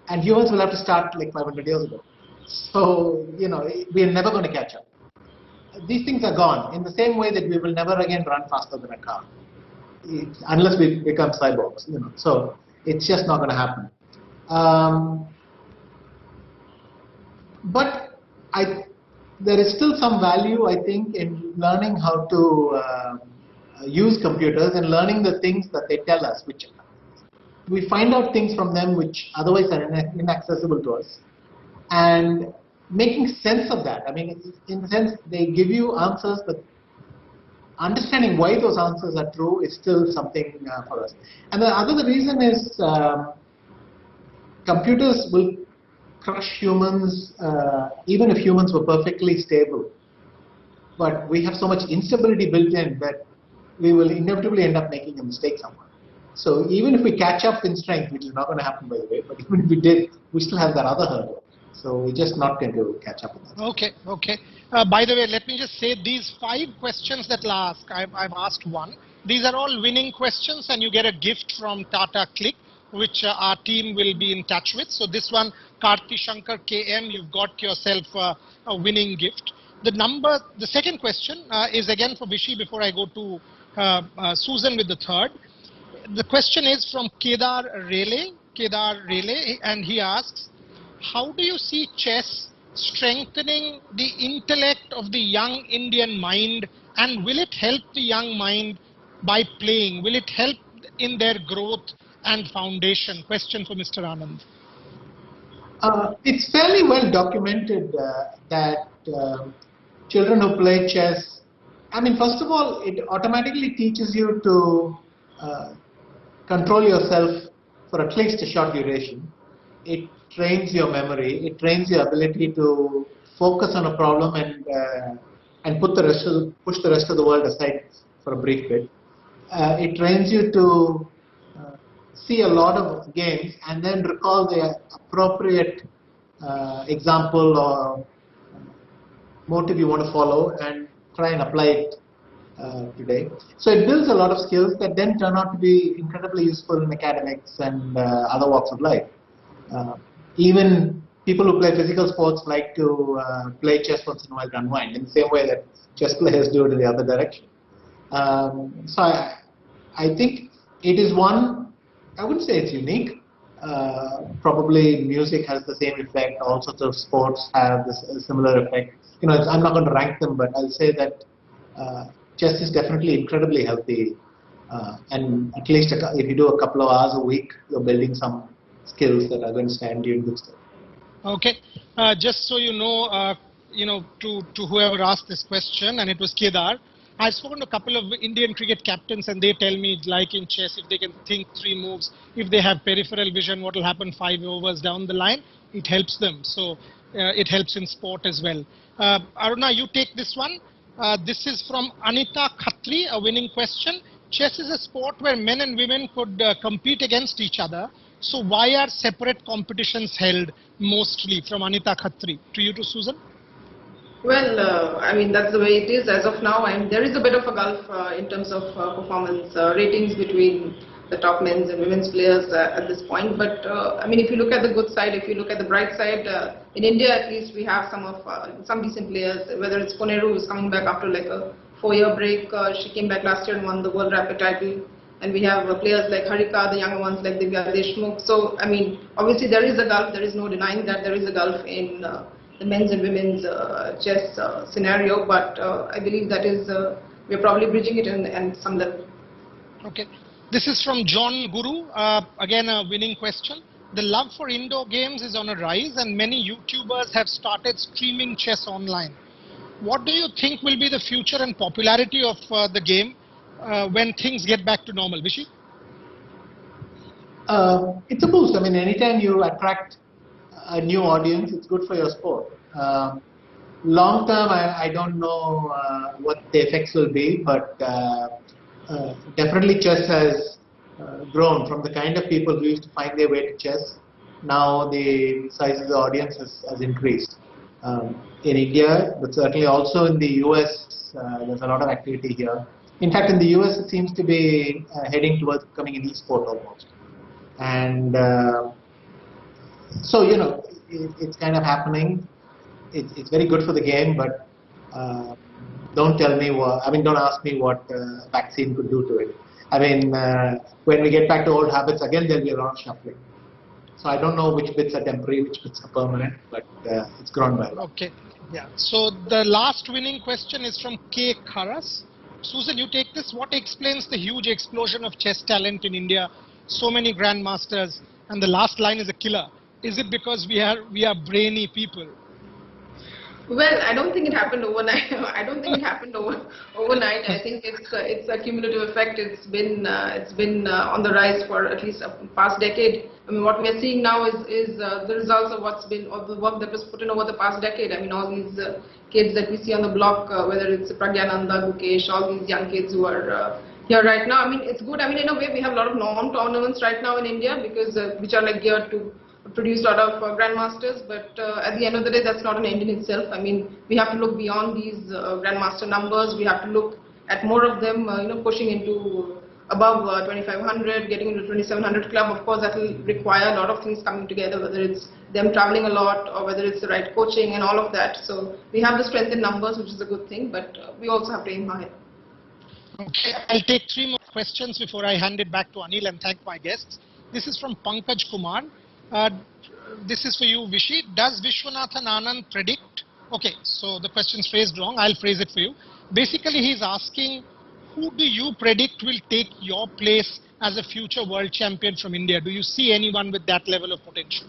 and humans will have to start like 500 years ago. So, we are never going to catch up. These things are gone in the same way that we will never again run faster than a car. Unless we become cyborgs, So it's just not going to happen. But there is still some value, I think, in learning how to use computers and learning the things that they tell us, which we find out things from them which otherwise are inaccessible to us, and making sense of that. I mean, in the sense they give you answers, but understanding why those answers are true is still something for us. And the other reason is computers will crush humans, even if humans were perfectly stable. But we have so much instability built in that we will inevitably end up making a mistake somewhere. So even if we catch up in strength, which is not going to happen by the way, but even if we did, we still have that other hurdle. So we're just not going to catch up with that. Okay. By the way, let me just say these 5 questions that I'll ask, I've asked one. These are all winning questions and you get a gift from Tata Click, which our team will be in touch with. So this one, Karti Shankar KM, you've got yourself a winning gift. The second question is again for Vishy before I go to Susan with the third. The question is from Kedar Rele, and he asks, how do you see chess strengthening the intellect of the young Indian mind, and will it help the young mind by playing? Will it help in their growth and foundation? Question for Mr. Anand. It's fairly well documented that children who play chess, I mean, first of all, it automatically teaches you to control yourself for at least a short duration. It trains your memory. It trains your ability to focus on a problem and push the rest of the world aside for a brief bit. It trains you to see a lot of games and then recall the appropriate example or motive you want to follow and try and apply it today. So it builds a lot of skills that then turn out to be incredibly useful in academics and other walks of life. Even people who play physical sports like to play chess once in a while to unwind, in the same way that chess players do it in the other direction. So I think it is one, I wouldn't say it's unique. Probably music has the same effect, all sorts of sports have this similar effect. You know, I'm not going to rank them, but I'll say that chess is definitely incredibly healthy. And at least if you do a couple of hours a week, you're building some skills that are going to stand you in good stead. Okay, just so you know, to whoever asked this question, and it was Kedar. I've spoken to a couple of Indian cricket captains, and they tell me, like in chess, if they can think 3 moves, if they have peripheral vision, what will happen 5 overs down the line, it helps them. So it helps in sport as well. Aruna, you take this one. This is from Anita Khatri, a winning question. Chess is a sport where men and women could compete against each other. So why are separate competitions held mostly? From Anita Khatri. To you, to Susan. Well, I mean, that's the way it is as of now, and there is a bit of a gulf in terms of performance ratings between the top men's and women's players at this point. But I mean, if you look at the good side, if you look at the bright side, in India at least we have some decent players. Whether it's Koneru, who's coming back after like a 4-year break, she came back last year and won the World Rapid title. And we have players like Harika, the younger ones like Divya Deshmukh. So I mean, obviously there is a gulf. There is no denying that there is a gulf in the men's and women's chess scenario. But I believe that is we're probably bridging it in some level. Okay. This is from John Guru, again a winning question. The love for indoor games is on a rise and many YouTubers have started streaming chess online. What do you think will be the future and popularity of the game when things get back to normal? Vishy? It's a boost. I mean, anytime you attract a new audience, it's good for your sport. Long term, I don't know what the effects will be, but definitely chess has grown from the kind of people who used to find their way to chess. Now the size of the audience has increased. In India, but certainly also in the US, there's a lot of activity here. In fact, in the US, it seems to be heading towards becoming an e-sport almost. And so, you know, it's kind of happening. It's very good for the game, but don't tell me what, I mean, don't ask me what vaccine could do to it. I mean, when we get back to old habits, again, there'll be a lot of shuffling. So I don't know which bits are temporary, which bits are permanent, but it's grown by a lot. Okay. Yeah. So the last winning question is from K. Kharas. Susan, you take this. What explains the huge explosion of chess talent in India so many grandmasters, and the last line is a killer. Is it because we are brainy people? Well, I don't think it happened overnight. I don't think it happened overnight. I think it's a cumulative effect. It's been on the rise for at least a past decade. I mean, what we are seeing now is the results of what's been, or the work that was put in over the past decade. I mean, all these kids that we see on the block, whether it's Pragyananda, Gukesh, all these young kids who are here right now. I mean, it's good. I mean, in a way, we have a lot of non-tournaments right now in India because which are like geared to produce a lot of grandmasters, but at the end of the day, that's not an end in itself. I mean, we have to look beyond these grandmaster numbers. We have to look at more of them, pushing into above 2500, getting into 2700 club. Of course, that will require a lot of things coming together, whether it's them traveling a lot or whether it's the right coaching and all of that. So we have the strength in numbers, which is a good thing, but we also have to aim high. Okay, I'll take 3 more questions before I hand it back to Anil and thank my guests. This is from Pankaj Kumar. This is for you, Vishy. Does Viswanathan Anand predict? Okay, so the question's phrased wrong. I'll phrase it for you. Basically, he's asking, who do you predict will take your place as a future world champion from India? Do you see anyone with that level of potential?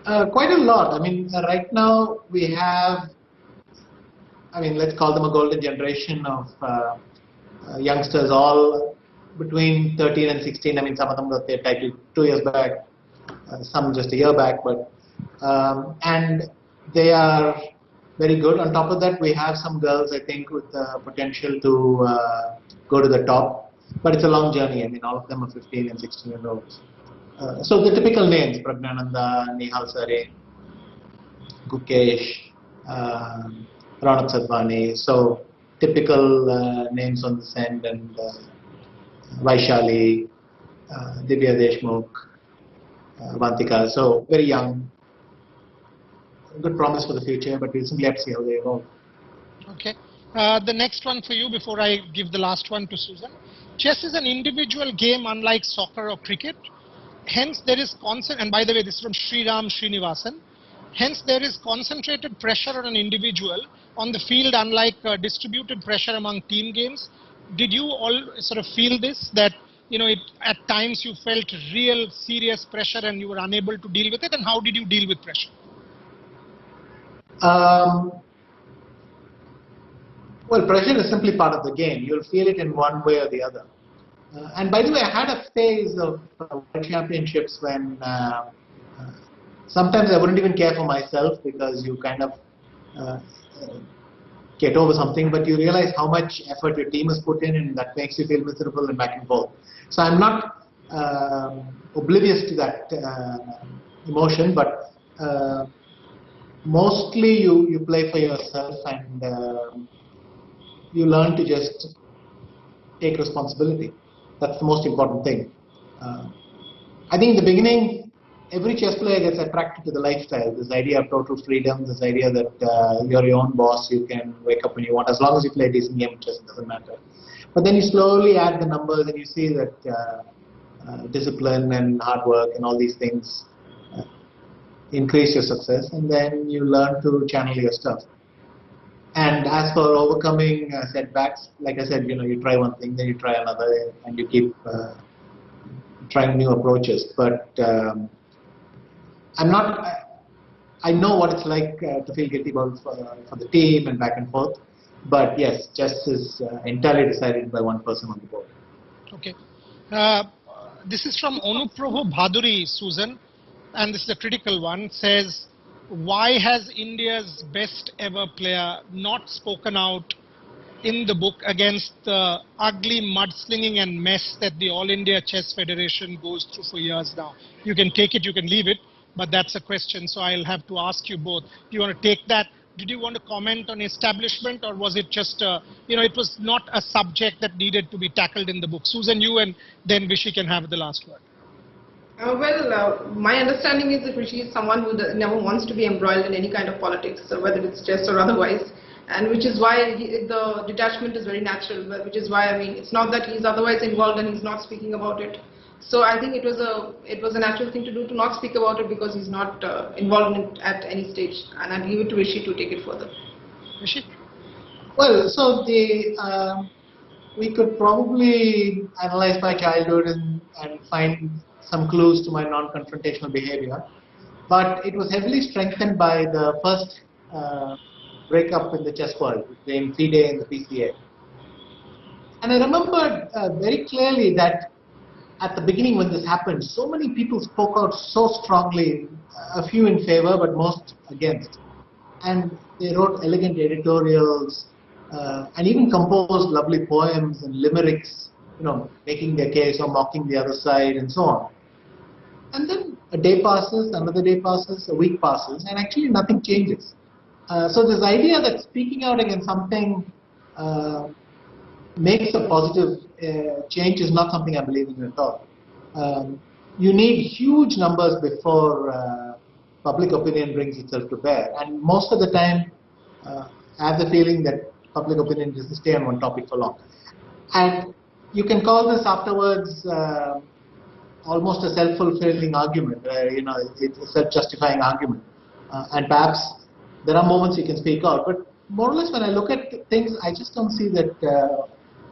Quite a lot. I mean, right now we have, let's call them a golden generation of youngsters, all between 13 and 16. I mean, some of them got their title 2 years back, some just a year back, but and they are very good. On top of that, we have some girls, I think, with potential to go to the top, but it's a long journey. I mean, all of them are 15 and 16 year olds. So the typical names: Pragyananda, Nihal Sare, Gukesh, Ronak Sadhwani. So typical names on this end, and Vaishali, Divya Deshmukh, Vantika. So very young, good promise for the future, but we'll simply have to see how they evolve. Okay. The next one for you before I give the last one to Susan. Chess is an individual game unlike soccer or cricket. Hence there is and by the way, this is from Sriram Srinivasan. Hence there is concentrated pressure on an individual on the field, unlike distributed pressure among team games. Did you all sort of feel this, that at times you felt real serious pressure and you were unable to deal with it, and how did you deal with pressure? Well, pressure is simply part of the game. You'll feel it in one way or the other. And by the way, I had a phase of world championships when sometimes I wouldn't even care for myself, because you kind of get over something, but you realize how much effort your team has put in, and that makes you feel miserable and back and forth. So I'm not oblivious to that emotion, but mostly you play for yourself, and you learn to just take responsibility. That's the most important thing. I think in the beginning, every chess player gets attracted to the lifestyle, this idea of total freedom, this idea that you're your own boss, you can wake up when you want, as long as you play a decent game of chess, it doesn't matter. But then you slowly add the numbers and you see that discipline and hard work and all these things increase your success, and then you learn to channel your stuff. And as for overcoming setbacks, like I said, you try one thing, then you try another, and you keep trying new approaches. But I know what it's like to feel guilty about for the team and back and forth. But yes, chess is entirely decided by one person on the board. Okay. This is from Anuprabha Bhaduri, Susan, and this is a critical one. Says, why has India's best ever player not spoken out in the book against the ugly mudslinging and mess that the All India Chess Federation goes through for years now? You can take it, you can leave it, but that's a question, so I'll have to ask you both. Do you want to take that? Did you want to comment on establishment, or was it just, it was not a subject that needed to be tackled in the book? Susan, you, and then Vishy can have the last word. My understanding is that Rishi is someone who never wants to be embroiled in any kind of politics, whether it's chess or otherwise, and which is why the detachment is very natural, which is why, it's not that he's otherwise involved and he's not speaking about it. So I think it was a natural thing to do, to not speak about it, because he's not involved in it at any stage, and I'll leave it to Rishi to take it further. Rishi? Well, so we could probably analyze my childhood and find some clues to my non-confrontational behavior. But it was heavily strengthened by the first breakup in the chess world between FIDE and the PCA. And I remember very clearly that at the beginning when this happened, so many people spoke out so strongly, a few in favor, but most against. And they wrote elegant editorials and even composed lovely poems and limericks, making their case or mocking the other side and so on. And then a day passes, another day passes, a week passes, and actually nothing changes. So this idea that speaking out against something makes a positive change is not something I believe in at all. You need huge numbers before public opinion brings itself to bear, and most of the time I have the feeling that public opinion doesn't stay on one topic for long. And you can call this afterwards almost a self-fulfilling argument, it's a self-justifying argument. And perhaps there are moments you can speak out, but more or less when I look at things, I just don't see that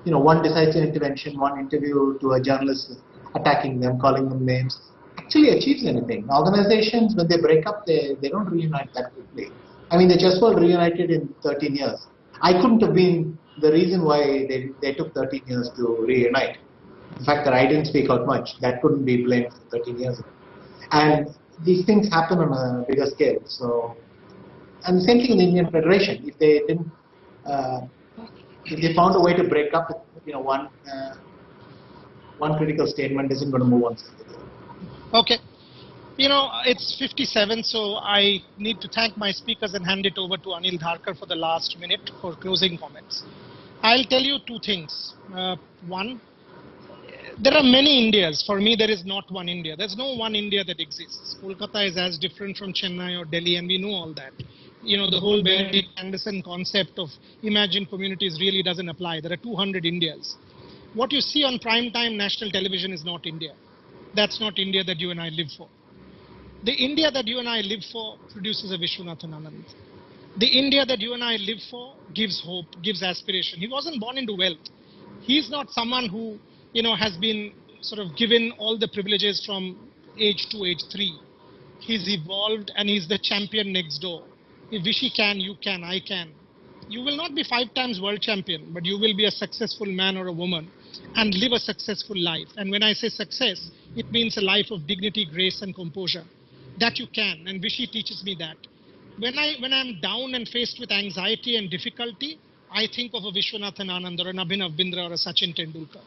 one decisive intervention, one interview to a journalist attacking them, calling them names, actually achieves anything. Organizations, when they break up, they don't reunite that quickly. I mean, the chess world reunited in 13 years. I couldn't have been the reason why they took 13 years to reunite. The fact that I didn't speak out much, that couldn't be blamed for 13 years ago. And these things happen on a bigger scale. So, and the same thing in the Indian Federation. If they didn't, if they found a way to break up, one critical statement isn't going to move on. Okay. It's 57, so I need to thank my speakers and hand it over to Anil Dharkar for the last minute for closing comments. I'll tell you two things. One, there are many Indias. For me, there is not one India. There's no one India that exists. Kolkata is as different from Chennai or Delhi, and we know all that. The whole Benedict Anderson concept of imagined communities really doesn't apply. There are 200 Indias. What you see on primetime national television is not India. That's not India that you and I live for. The India that you and I live for produces a Viswanathan Anand. The India that you and I live for gives hope, gives aspiration. He wasn't born into wealth. He's not someone who, has been sort of given all the privileges from age 2, age 3. He's evolved and he's the champion next door. If Vishy can, you can, I can. You will not be 5 times world champion, but you will be a successful man or a woman and live a successful life. And when I say success, it means a life of dignity, grace, and composure. That you can, and Vishy teaches me that. When I'm down and faced with anxiety and difficulty, I think of a Viswanathan Anand or an Abhinav Bindra or a Sachin Tendulkar.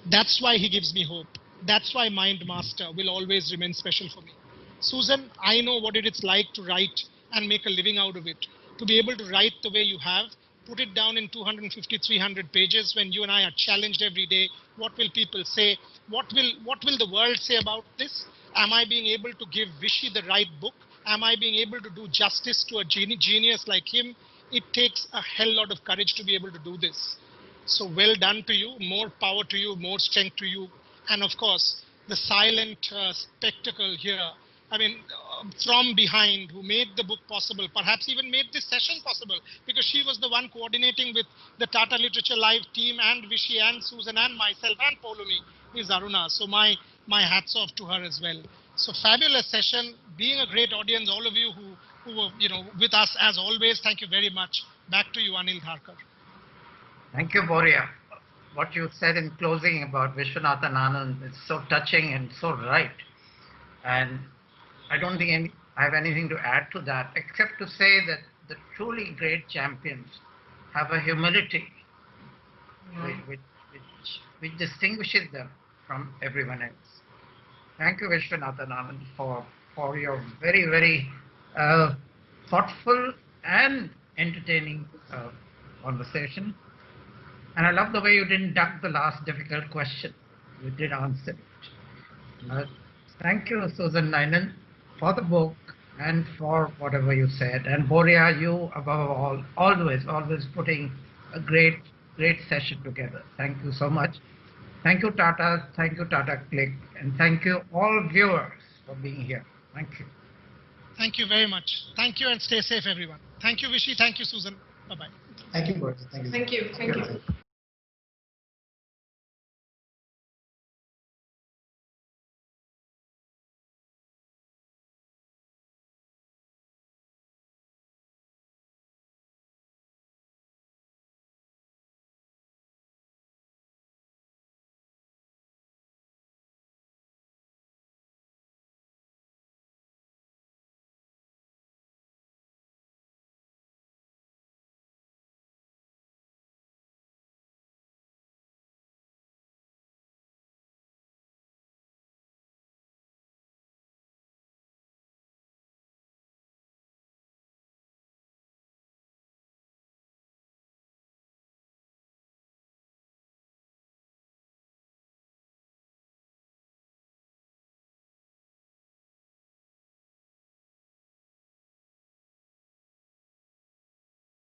That's why he gives me hope. That's why Mind Master will always remain special for me. Susan, I know what it's like to write and make a living out of it. To be able to write the way you have, put it down in 250, 300 pages when you and I are challenged every day. What will people say? What will the world say about this? Am I being able to give Vishy the right book? Am I being able to do justice to a genius like him? It takes a hell lot of courage to be able to do this. So well done to you, more power to you, more strength to you. And of course, the silent spectacle here, from behind, who made the book possible, perhaps even made this session possible, because she was the one coordinating with the Tata Literature Live team and Vishy and Susan and myself and Polumi, is Aruna. So my hats off to her as well. So fabulous session, being a great audience, all of you who were with us as always. Thank you very much. Back to you, Anil Dharkar. Thank you, Boria. What you said in closing about Viswanathan Anand is so touching and so right. And I don't think I have anything to add to that, except to say that the truly great champions have a humility which distinguishes them from everyone else. Thank you, Viswanathan Anand, for your very, very thoughtful and entertaining conversation. And I love the way you didn't duck the last difficult question. You did answer it. Thank you, Susan Ninan, for the book and for whatever you said. And Boria, you above all, always putting a great session together. Thank you so much. Thank you, Tata. Thank you, Tata Click. And thank you, all viewers, for being here. Thank you. Thank you very much. Thank you and stay safe, everyone. Thank you, Vishy. Thank you, Susan. Bye-bye. Thank you, Boris. Thank you.